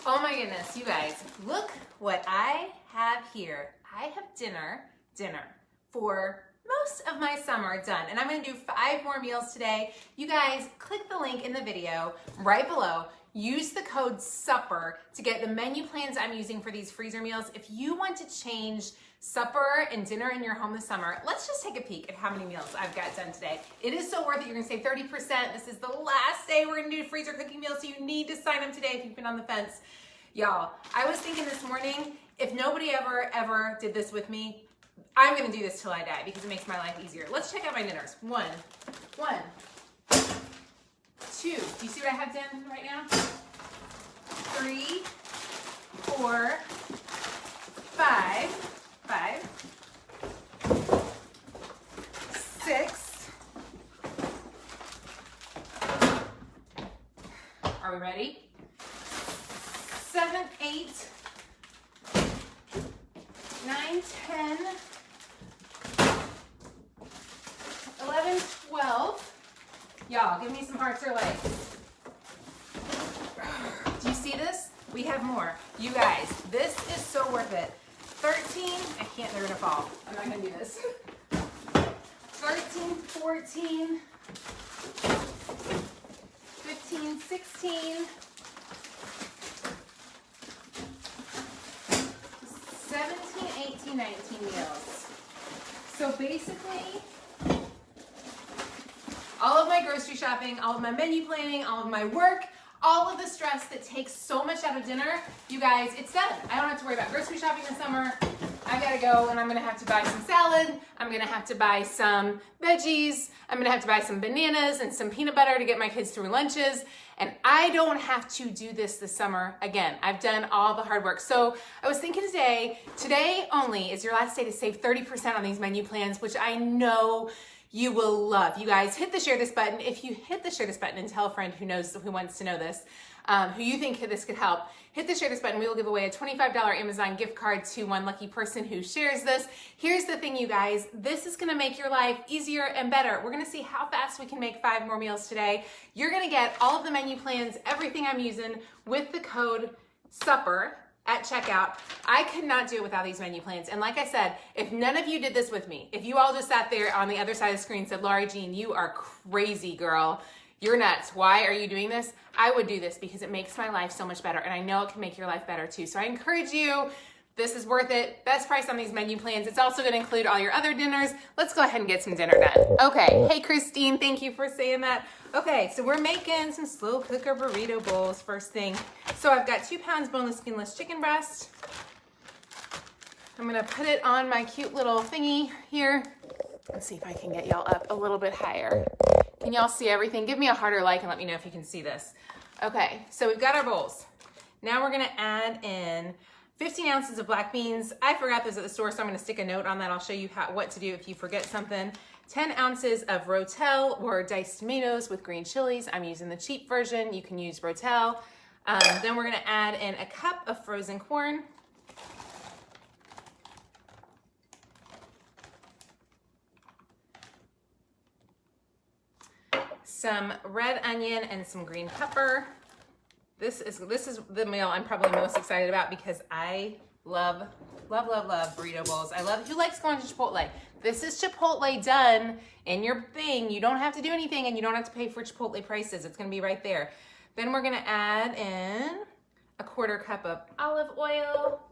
Oh my goodness, you guys, look what I have here. I have dinner for most of my summer done. And I'm gonna do 5 more meals today. You guys, click the link in the video right below. Use the code SUPPER to get the menu plans I'm using for these freezer meals. If you want to change supper and dinner in your home this summer, let's just take a peek at how many meals I've got done today. It is so worth it. You're gonna save 30%. This is the last day we're gonna do freezer cooking meals, so you need to sign up today if you've been on the fence. Y'all, I was thinking this morning, if nobody ever did this with me, I'm gonna do this till I die because it makes my life easier. Let's check out my dinners. One, 2. Do you see what I have done right now? 3, 4, 5, 6. Are we ready? 7, 8, 9, 10, 11, 12. Y'all, give me some hearts or legs. Do you see this? We have more. You guys, this is so worth it. 13, I can't, they're gonna fall. I'm not gonna do this. 13, 14, 15, 16, 17, 18, 19 meals. So basically, all of my grocery shopping, all of my menu planning, all of my work, all of the stress that takes so much out of dinner, you guys, it's done. I don't have to worry about grocery shopping this summer. I gotta go and I'm gonna have to buy some salad. I'm gonna have to buy some veggies. I'm gonna have to buy some bananas and some peanut butter to get my kids through lunches. And I don't have to do this summer again. I've done all the hard work. So I was thinking today only is your last day to save 30% on these menu plans, which I know you will love. You guys, hit the share this button. If you hit the share this button and tell a friend who wants to know this, who you think this could help, hit the share this button. We will give away a $25 Amazon gift card to one lucky person who shares this. Here's the thing, you guys, this is gonna make your life easier and better. We're gonna see how fast we can make 5 more meals today. You're gonna get all of the menu plans, everything I'm using with the code SUPPER at checkout. I could not do it without these menu plans. And like I said, if none of you did this with me, if you all just sat there on the other side of the screen and said, Laurie Jean, you are crazy, girl. You're nuts. Why are you doing this? I would do this because it makes my life so much better. And I know it can make your life better too. So I encourage you, this is worth it. Best price on these menu plans. It's also gonna include all your other dinners. Let's go ahead and get some dinner done. Okay, hey Christine, thank you for saying that. Okay, so we're making some slow cooker burrito bowls first thing. So I've got 2 pounds boneless, skinless chicken breast. I'm gonna put it on my cute little thingy here. Let's see if I can get y'all up a little bit higher. Can y'all see everything? Give me a heart or like and let me know if you can see this. Okay, so we've got our bowls. Now we're gonna add in 15 ounces of black beans. I forgot this at the store, so I'm gonna stick a note on that. I'll show you what to do if you forget something. 10 ounces of Rotel or diced tomatoes with green chilies. I'm using the cheap version. You can use Rotel. Then we're gonna add in a cup of frozen corn. Some red onion and some green pepper. This is the meal I'm probably most excited about because I love burrito bowls. Who likes going to Chipotle? This is Chipotle done in your thing. You don't have to do anything and you don't have to pay for Chipotle prices. It's gonna be right there. Then we're gonna add in a 1/4 cup of olive oil.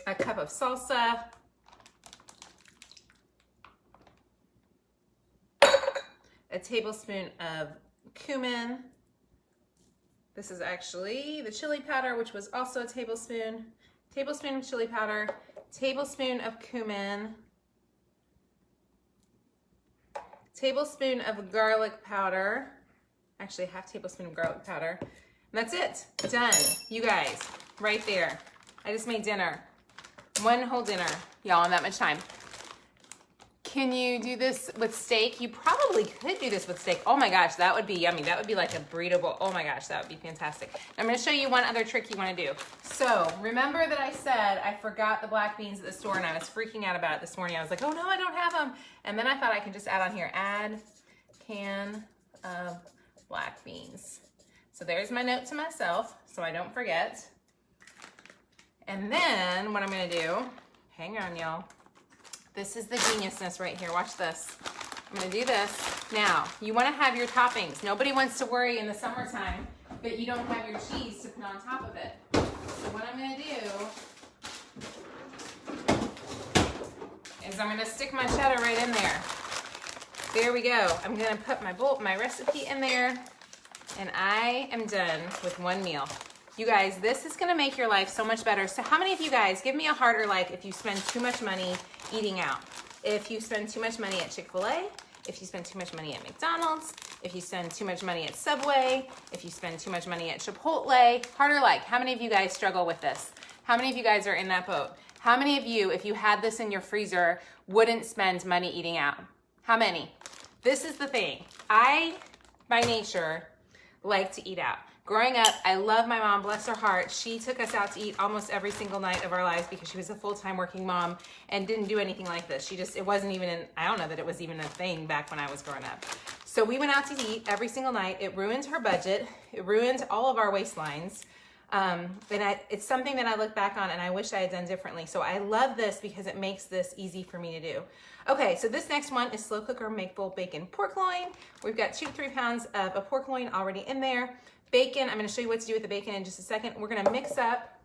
A cup of salsa, a tablespoon of cumin. This is actually the chili powder, which was also a tablespoon. Tablespoon of chili powder, tablespoon of cumin, tablespoon of garlic powder, actually 1/2 tablespoon of garlic powder. And that's it, done. You guys, right there. I just made dinner. One whole dinner, y'all, in that much time. Can you do this with steak? You probably could do this with steak. Oh my gosh, that would be yummy. That would be like a burrito bowl. Oh my gosh, that would be fantastic. I'm gonna show you one other trick you wanna do. So remember that I said I forgot the black beans at the store and I was freaking out about it this morning. I was like, oh no, I don't have them. And then I thought I could just add on here, add can of black beans. So there's my note to myself so I don't forget. And then what I'm gonna do, hang on y'all. This is the geniusness right here. Watch this. I'm gonna do this. Now, you wanna have your toppings. Nobody wants to worry in the summertime that you don't have your cheese to put on top of it. So what I'm gonna do is I'm gonna stick my cheddar right in there. There we go. I'm gonna put my recipe in there and I am done with one meal. You guys, this is gonna make your life so much better. So how many of you guys, give me a heart or like if you spend too much money eating out? If you spend too much money at Chick-fil-A, if you spend too much money at McDonald's, if you spend too much money at Subway, if you spend too much money at Chipotle, heart or like, how many of you guys struggle with this? How many of you guys are in that boat? How many of you, if you had this in your freezer, wouldn't spend money eating out? How many? This is the thing. I, by nature, like to eat out. Growing up, I love my mom, bless her heart. She took us out to eat almost every single night of our lives because she was a full-time working mom and didn't do anything like this. It wasn't even I don't know that it was even a thing back when I was growing up. So we went out to eat every single night. It ruined her budget. It ruined all of our waistlines. It's something that I look back on and I wish I had done differently. So I love this because it makes this easy for me to do. Okay, so this next one is slow cooker maple bacon pork loin. We've got 2 to 3 pounds of a pork loin already in there. Bacon, I'm gonna show you what to do with the bacon in just a second. We're gonna mix up.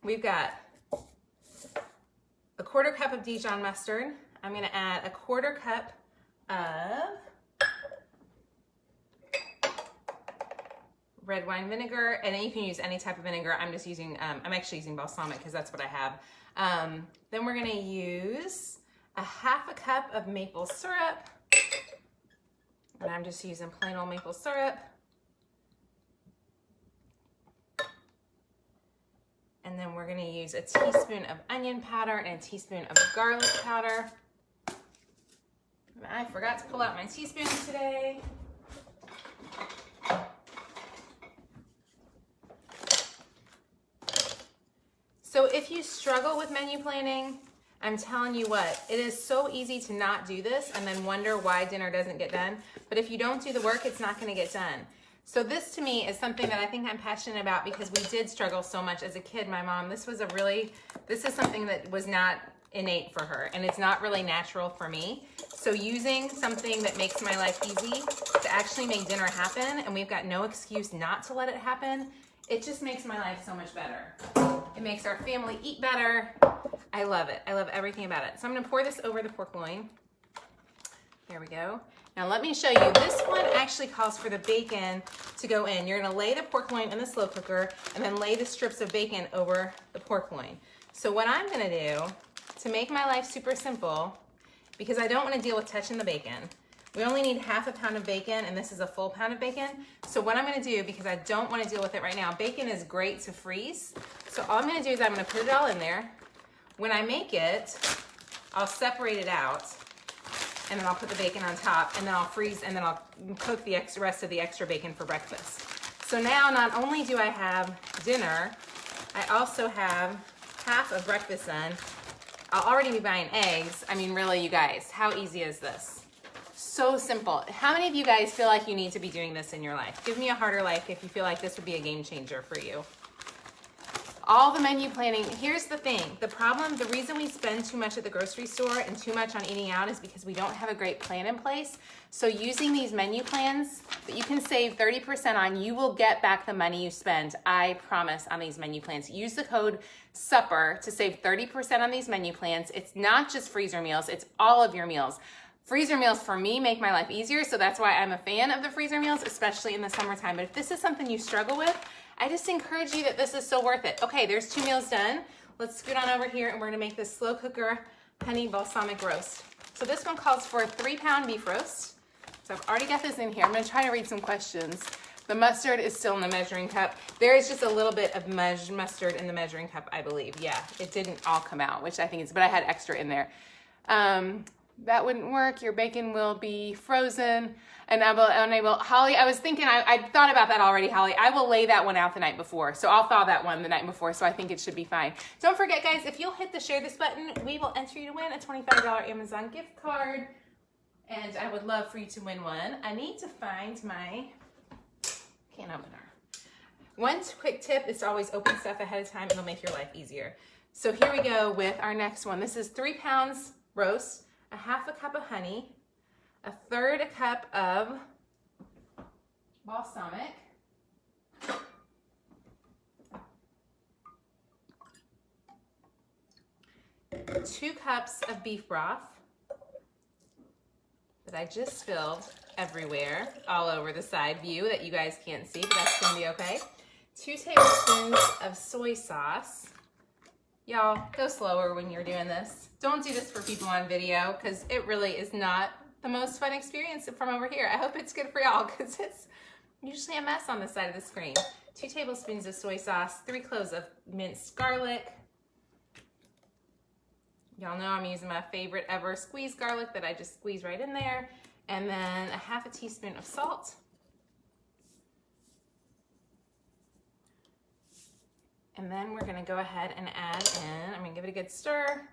We've got a 1/4 cup of Dijon mustard. I'm gonna add a 1/4 cup of red wine vinegar, and then you can use any type of vinegar. I'm just using, I'm actually using balsamic because that's what I have. Then we're gonna use a 1/2 cup of maple syrup. And I'm just using plain old maple syrup. And then we're gonna use a teaspoon of onion powder and a teaspoon of garlic powder. And I forgot to pull out my teaspoons today. So if you struggle with menu planning, I'm telling you what, it is so easy to not do this and then wonder why dinner doesn't get done. But if you don't do the work, it's not gonna get done. So this to me is something that I think I'm passionate about because we did struggle so much as a kid. My mom, this is something that was not innate for her and it's not really natural for me. So using something that makes my life easy to actually make dinner happen, and we've got no excuse not to let it happen, it just makes my life so much better. It makes our family eat better. I love it. I love everything about it. So I'm gonna pour this over the pork loin. There we go. Now let me show you. This one actually calls for the bacon to go in. You're gonna lay the pork loin in the slow cooker and then lay the strips of bacon over the pork loin. So what I'm gonna do to make my life super simple, because I don't wanna deal with touching the bacon, we only need 1/2 pound of bacon and this is a full pound of bacon. So what I'm gonna do, because I don't wanna deal with it right now, bacon is great to freeze. So all I'm gonna do is I'm gonna put it all in there. When I make it, I'll separate it out and then I'll put the bacon on top and then I'll freeze and then I'll cook the rest of the extra bacon for breakfast. So now not only do I have dinner, I also have half of breakfast done. I'll already be buying eggs. I mean, really, you guys, how easy is this? So simple. How many of you guys feel like you need to be doing this in your life? Give me a heart or like if you feel like this would be a game changer for you. All the menu planning, here's the thing. The reason we spend too much at the grocery store and too much on eating out is because we don't have a great plan in place. So using these menu plans that you can save 30% on, you will get back the money you spend, I promise, on these menu plans. Use the code SUPPER to save 30% on these menu plans. It's not just freezer meals, it's all of your meals. Freezer meals for me make my life easier, so that's why I'm a fan of the freezer meals, especially in the summertime. But if this is something you struggle with, I just encourage you that this is so worth it. Okay, there's 2 meals done. Let's scoot on over here and we're gonna make this slow cooker honey balsamic roast. So this one calls for a 3-pound beef roast. So I've already got this in here. I'm gonna try to read some questions. The mustard is still in the measuring cup. There is just a little bit of mustard in the measuring cup, I believe. Yeah, it didn't all come out, which I think is, but I had extra in there. That wouldn't work. Your bacon will be frozen and unable. Holly, I was thinking, I thought about that already, Holly. I will lay that one out the night before. So I'll thaw that one the night before, so I think it should be fine. Don't forget, guys, if you'll hit the share this button, we will enter you to win a $25 Amazon gift card. And I would love for you to win one. I need to find my can opener. One quick tip is to always open stuff ahead of time. It'll make your life easier. So here we go with our next one. This is 3 pounds roast, a half a cup of honey, a third a cup of balsamic, 2 cups of beef broth that I just spilled everywhere, all over the side view that you guys can't see, but that's gonna be okay. 2 tablespoons of soy sauce. Y'all, go slower when you're doing this. Don't do this for people on video, because it really is not the most fun experience from over here. I hope it's good for y'all, because it's usually a mess on this side of the screen. 2 tablespoons of soy sauce, 3 cloves of minced garlic. Y'all know I'm using my favorite ever squeezed garlic that I just squeeze right in there. And then a half a teaspoon of salt. And then we're gonna go ahead and add in, I'm gonna give it a good stir.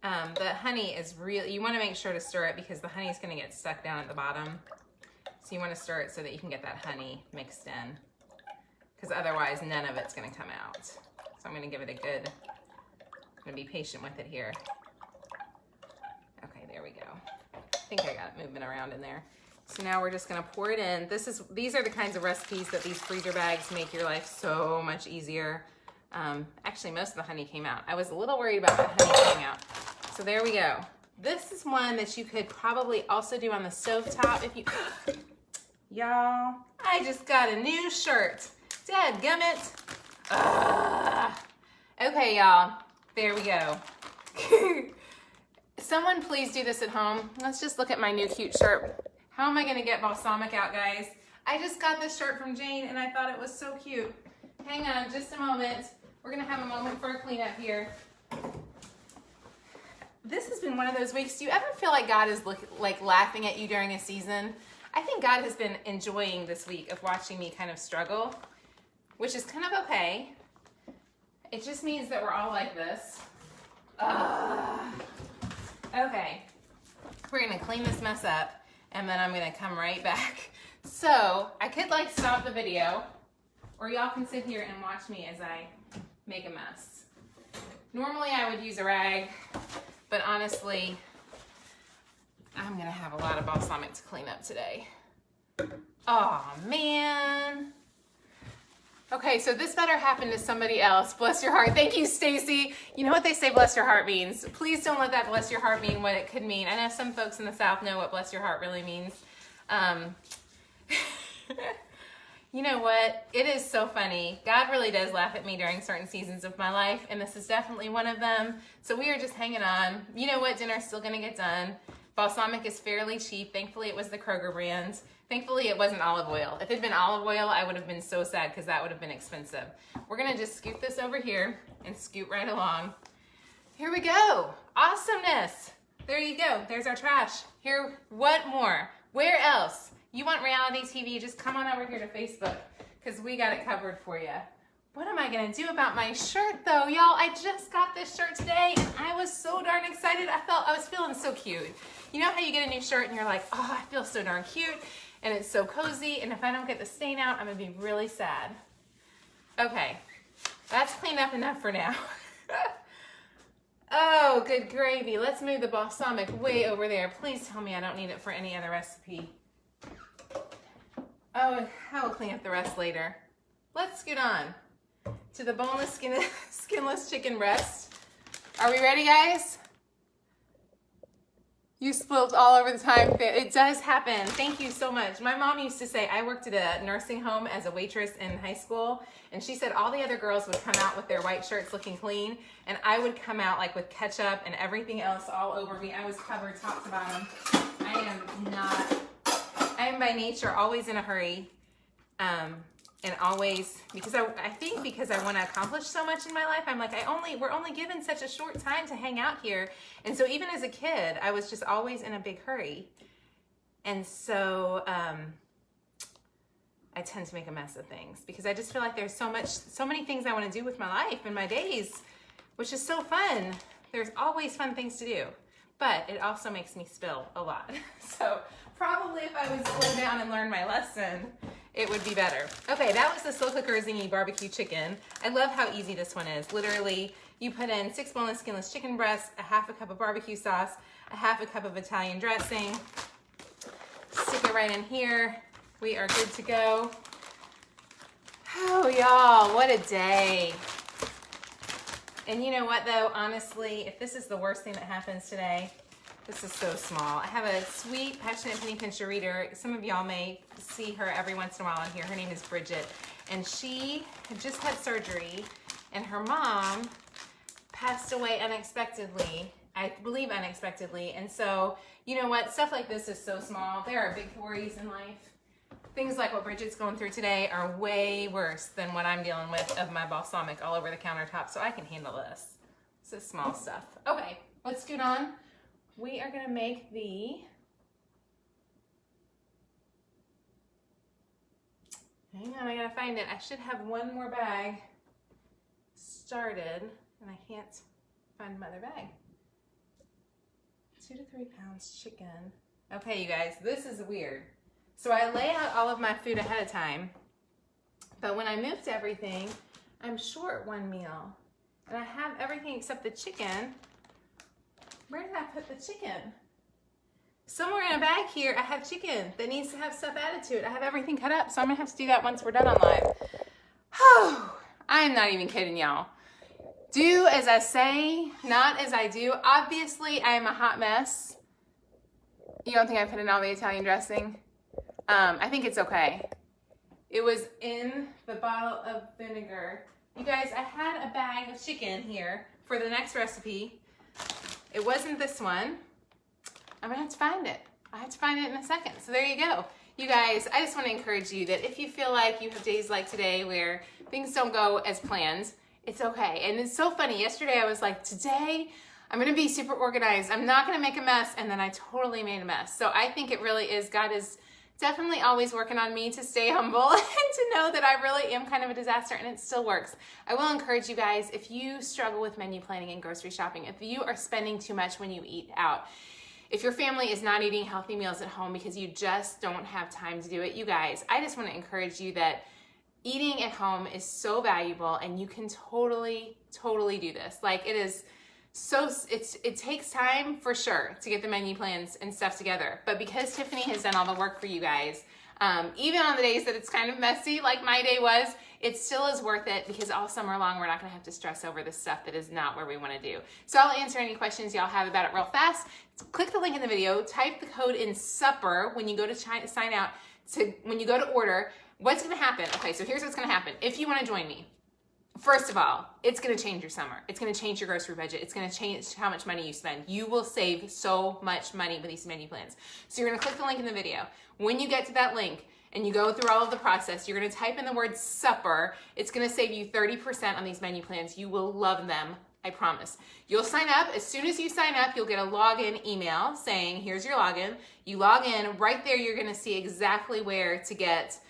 The honey is really, you wanna make sure to stir it because the honey is gonna get stuck down at the bottom. So you wanna stir it so that you can get that honey mixed in, because otherwise none of it's gonna come out. So I'm gonna give it a good, I'm gonna be patient with it here. Okay, there we go. I think I got it moving around in there. So now we're just gonna pour it in. These are the kinds of recipes that these freezer bags make your life so much easier. Actually, most of the honey came out. I was a little worried about the honey coming out. So there we go. This is one that you could probably also do on the stovetop if you, y'all, I just got a new shirt. Dadgummit. Okay, y'all, there we go. Someone please do this at home. Let's just look at my new cute shirt. How am I gonna get balsamic out, guys? I just got this shirt from Jane and I thought it was so cute. Hang on just a moment. We're gonna have a moment for a cleanup here. This has been one of those weeks. Do you ever feel like God is like laughing at you during a season? I think God has been enjoying this week of watching me kind of struggle, which is kind of okay. It just means that we're all like this. Okay, we're gonna clean this mess up and then I'm gonna come right back. So I could like stop the video, or y'all can sit here and watch me as I make a mess. Normally I would use a rag, but honestly, I'm gonna have a lot of balsamic to clean up today. Oh man. Okay, so this better happen to somebody else. Bless your heart. Thank you, Stacy. You know what they say bless your heart means. Please don't let that bless your heart mean what it could mean. I know some folks in the South know what bless your heart really means. You know what? It is so funny. God really does laugh at me during certain seasons of my life, and this is definitely one of them. So we are just hanging on. You know what? Dinner's still gonna get done. Balsamic is fairly cheap. Thankfully, it was the Kroger brand. Thankfully, it wasn't olive oil. If it had been olive oil, I would have been so sad because that would have been expensive. We're gonna just scoot this over here and scoot right along. Here we go. Awesomeness. There you go. There's our trash. Here, what more? Where else? You want reality TV? Just come on over here to Facebook because we got it covered for you. What am I gonna do about my shirt though? Y'all, I just got this shirt today and I was so darn excited. I was feeling so cute. You know how you get a new shirt and you're like, oh, I feel so darn cute and it's so cozy, and if I don't get the stain out, I'm gonna be really sad. Okay, that's cleaned up enough for now. Oh, good gravy. Let's move the balsamic way over there. Please tell me I don't need it for any other recipe. Oh, I will clean up the rest later. Let's get on to the boneless, skinless chicken breast. Are we ready, guys? You spilled all over the time. It does happen. Thank you so much. My mom used to say, I worked at a nursing home as a waitress in high school, and she said all the other girls would come out with their white shirts looking clean, and I would come out like with ketchup and everything else all over me. I was covered top to bottom. I am by nature always in a hurry. And always, because I think because I want to accomplish so much in my life, I'm like, we're only given such a short time to hang out here. And so even as a kid, I was just always in a big hurry. And so I tend to make a mess of things because I just feel like there's so many things I want to do with my life and my days, which is so fun. There's always fun things to do, but it also makes me spill a lot. So probably if I would slow down and learn my lesson, it would be better. Okay, that was the Slow Cooker Zingy barbecue chicken. I love how easy this one is. Literally, you put in 6 boneless, skinless chicken breasts, a half a cup of barbecue sauce, a half a cup of Italian dressing. Stick it right in here. We are good to go. Oh, y'all, what a day. And you know what, though? Honestly, if this is the worst thing that happens today, this is so small. I have a sweet, passionate penny pincher reader. Some of y'all may see her every once in a while on here. Her name is Bridget, and she had just had surgery, and her mom passed away unexpectedly. I believe unexpectedly. And so, you know what? Stuff like this is so small. There are big worries in life. Things like what Bridget's going through today are way worse than what I'm dealing with of my balsamic all over the countertop, so I can handle this. This is small stuff. Okay, let's scoot on. We are gonna make hang on, I gotta find it. I should have one more bag started, and I can't find my other bag. 2 to 3 pounds chicken. Okay, you guys, this is weird. So I lay out all of my food ahead of time, but when I moved everything, I'm short one meal, and I have everything except the chicken. Where did I put the chicken? Somewhere in a bag here, I have chicken that needs to have stuff added to it. I have everything cut up, so I'm gonna have to do that once we're done on live. Oh, I'm not even kidding, y'all. Do as I say, not as I do. Obviously, I am a hot mess. You don't think I put in all the Italian dressing? I think it's okay. It was in the bottle of vinegar. You guys, I had a bag of chicken here for the next recipe. It wasn't this one. I'm gonna have to find it. I have to find it in a second. So there you go. You guys, I just want to encourage you that if you feel like you have days like today where things don't go as planned, it's okay. And it's so funny. Yesterday I was like, today I'm gonna be super organized. I'm not gonna make a mess. And then I totally made a mess. So I think it really is, God is definitely always working on me to stay humble and to know that I really am kind of a disaster, and it still works. I will encourage you guys, if you struggle with menu planning and grocery shopping, if you are spending too much when you eat out, if your family is not eating healthy meals at home because you just don't have time to do it, you guys, I just want to encourage you that eating at home is so valuable, and you can totally do this. Like, it is so, it takes time for sure to get the menu plans and stuff together. But because Tiffany has done all the work for you guys, even on the days that it's kind of messy, like my day was, it still is worth it, because all summer long, we're not gonna have to stress over the stuff that is not where we wanna do. So I'll answer any questions y'all have about it real fast. Click the link in the video, type the code in SUPPER when you go to sign out, when you go to order. What's gonna happen? Okay, so here's what's gonna happen. If you wanna join me, first of all, it's gonna change your summer. It's gonna change your grocery budget. It's gonna change how much money you spend. You will save so much money with these menu plans. So you're gonna click the link in the video. When you get to that link and you go through all of the process, you're gonna type in the word supper. It's gonna save you 30% on these menu plans. You will love them, I promise. You'll sign up. As soon as you sign up, you'll get a login email saying, here's your login. You log in. Right there, you're gonna see exactly where to get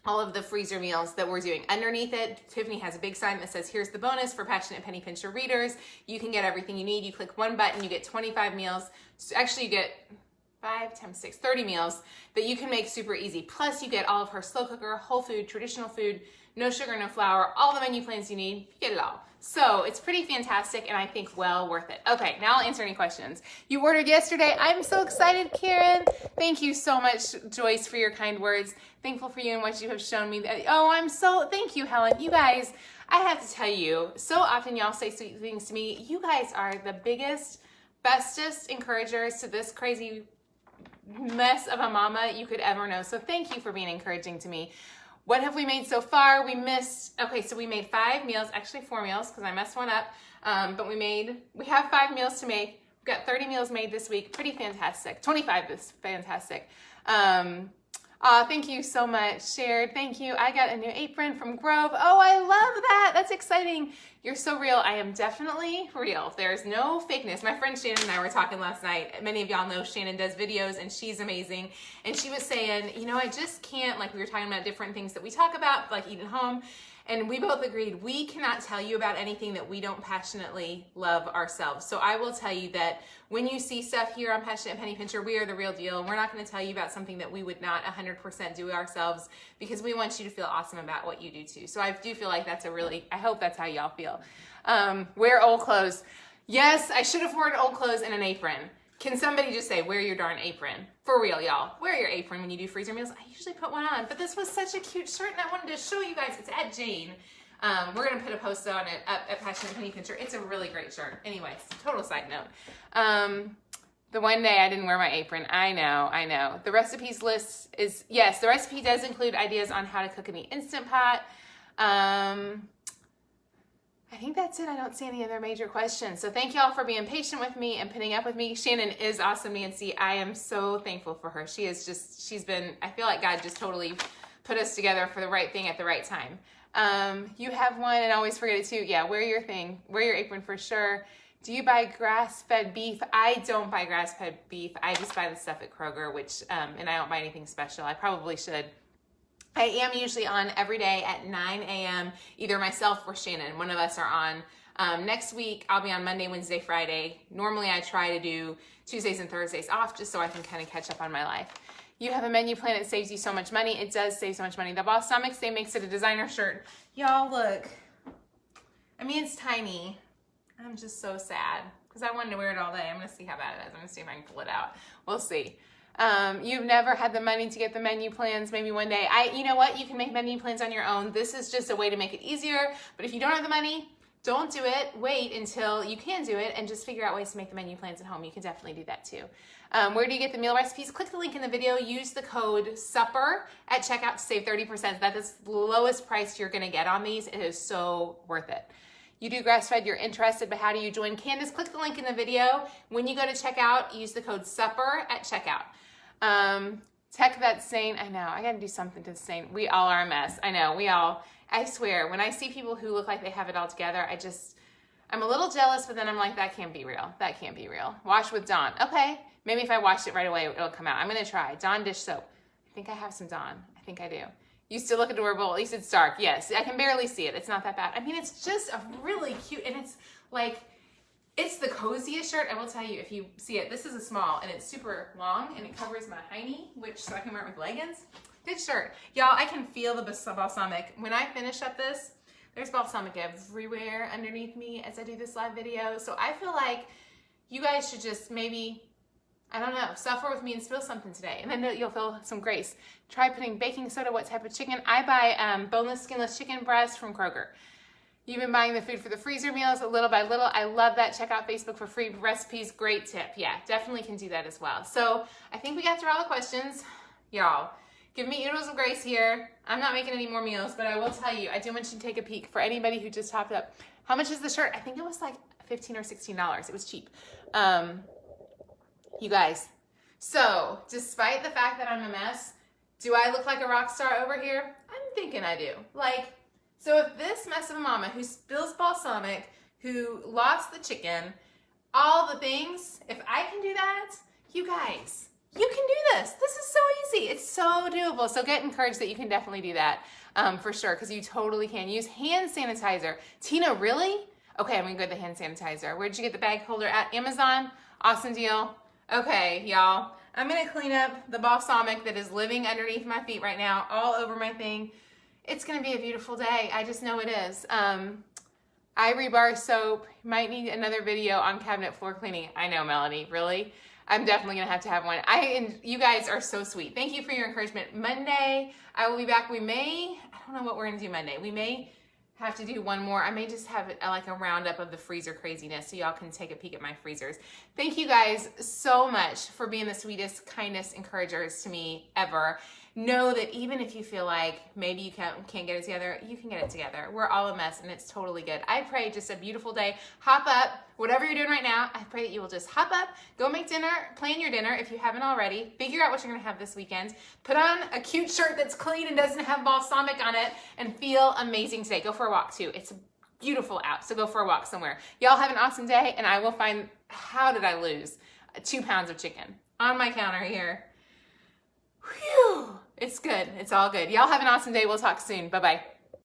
all of the freezer meals that we're doing. Underneath it, Tiffany has a big sign that says, here's the bonus for passionate penny pincher readers. You can get everything you need. You click one button, you get 25 meals. So actually, you get 5 times 6, 30 meals that you can make super easy. Plus, you get all of her slow cooker, whole food, traditional food, no sugar, no flour, all the menu plans you need. You get it all. So it's pretty fantastic, and I think well worth it. Okay, now I'll answer any questions. You ordered yesterday. I'm so excited, Karen. Thank you so much, Joyce, for your kind words. Thankful for you and what you have shown me. Oh, thank you, Helen. You guys, I have to tell you, so often y'all say sweet things to me. You guys are the biggest, bestest encouragers to this crazy mess of a mama you could ever know. So thank you for being encouraging to me. What have we made so far? We made 5 meals, actually 4 meals because I messed one up. But we have 5 meals to make. We've got 30 meals made this week. Pretty fantastic. 25 is fantastic. Thank you so much, Shared. Thank you. I got a new apron from Grove. Oh, I love that. That's exciting. You're so real. I am definitely real. There's no fakeness. My friend Shannon and I were talking last night. Many of y'all know Shannon does videos and she's amazing. And she was saying, you know, I just can't, like we were talking about different things that we talk about, like eating home. And we both agreed we cannot tell you about anything that we don't passionately love ourselves. So I will tell you that when you see stuff here on Passionate Penny Pincher, we are the real deal. We're not going to tell you about something that we would not 100% do ourselves because we want you to feel awesome about what you do too. So I do feel like I hope that's how y'all feel. Wear old clothes. Yes, I should have worn old clothes and an apron. Can somebody just say, wear your darn apron? For real, y'all. Wear your apron when you do freezer meals. I usually put one on, but this was such a cute shirt and I wanted to show you guys. It's at Jane. We're going to put a post on it up at Passionate Penny Pincher. It's a really great shirt. Anyways, total side note. The one day I didn't wear my apron. I know. The recipes list is, yes, the recipe does include ideas on how to cook in the Instant Pot. I think that's it. I don't see any other major questions. So thank y'all for being patient with me and putting up with me. Shannon is awesome, Nancy. I am so thankful for her. She's been, I feel like God just totally put us together for the right thing at the right time. You have one and always forget it too. Yeah, wear your thing. Wear your apron for sure. Do you buy grass-fed beef? I don't buy grass-fed beef. I just buy the stuff at Kroger, which, and I don't buy anything special. I probably should. I am usually on every day at 9 a.m. Either myself or Shannon. One of us are on. Next week, I'll be on Monday, Wednesday, Friday. Normally, I try to do Tuesdays and Thursdays off just so I can kind of catch up on my life. You have a menu plan that saves you so much money. It does save so much money. The Balsamic Stay makes it a designer shirt. Y'all, look. I mean, it's tiny. I'm just so sad because I wanted to wear it all day. I'm going to see how bad it is. I'm going to see if I can pull it out. We'll see. You've never had the money to get the menu plans. Maybe one day. You know what? You can make menu plans on your own. This is just a way to make it easier. But if you don't have the money, don't do it. Wait until you can do it and just figure out ways to make the menu plans at home. You can definitely do that too. Where do you get the meal recipes? Click the link in the video. Use the code SUPPER at checkout to save 30%. That is the lowest price you're going to get on these. It is so worth it. You do grass-fed, you're interested, but how do you join? Candace, click the link in the video. When you go to checkout, use the code SUPPER at checkout. Tech that sane. I know, I gotta do something to sane. We all are a mess. I know, I swear, when I see people who look like they have it all together, I'm a little jealous, but then I'm like, that can't be real. That can't be real. Wash with Dawn. Okay, maybe if I wash it right away, it'll come out. I'm gonna try. Dawn dish soap. I think I have some Dawn. I think I do. Used to look adorable. At least it's dark. Yes, I can barely see it. It's not that bad. I mean, it's just a really cute, and it's like, it's the coziest shirt. I will tell you, if you see it, this is a small, and it's super long, and it covers my hiney, so I can wear it with leggings. Good shirt. Y'all, I can feel the balsamic. When I finish up this, there's balsamic everywhere underneath me as I do this live video. So I feel like you guys should just maybe, I don't know, suffer with me and spill something today, and then you'll feel some grace. Try putting baking soda. What type of chicken? I buy boneless, skinless chicken breast from Kroger. You've been buying the food for the freezer meals little by little. I love that. Check out Facebook for free recipes. Great tip. Yeah, definitely can do that as well. So I think we got through all the questions. Y'all, give me oodles of grace here. I'm not making any more meals, but I will tell you, I do want you to take a peek for anybody who just topped up. How much is the shirt? I think it was like $15 or $16. It was cheap. You guys, so despite the fact that I'm a mess, do I look like a rock star over here? I'm thinking I do. So if this mess of a mama who spills balsamic, who lost the chicken, all the things, if I can do that, you guys, you can do this. This is so easy. It's so doable. So get encouraged that you can definitely do that for sure, because you totally can. Use hand sanitizer. Tina, really? Okay, I'm gonna go to the hand sanitizer. Where'd you get the bag holder at? Amazon? Awesome deal. Okay, y'all, I'm gonna clean up the balsamic that is living underneath my feet right now, all over my thing. It's gonna be a beautiful day. I just know it is. Ivory bar soap. Might need another video on cabinet floor cleaning. I know, Melanie, really? I'm definitely gonna have to have one. You guys are so sweet. Thank you for your encouragement. Monday, I will be back. I don't know what we're gonna do Monday. We may have to do one more. I may just have like a roundup of the freezer craziness so y'all can take a peek at my freezers. Thank you guys so much for being the sweetest, kindest encouragers to me ever. Know that even if you feel like maybe you can't get it together, you can get it together. We're all a mess and it's totally good. I pray just a beautiful day. Hop up, whatever you're doing right now, I pray that you will just hop up, go make dinner, plan your dinner if you haven't already, figure out what you're gonna have this weekend, put on a cute shirt that's clean and doesn't have balsamic on it, and feel amazing today. Go for a walk too. It's beautiful out, so go for a walk somewhere. Y'all have an awesome day, and I will find, how did I lose 2 pounds of chicken on my counter here. Whew. It's good. It's all good. Y'all have an awesome day. We'll talk soon. Bye-bye.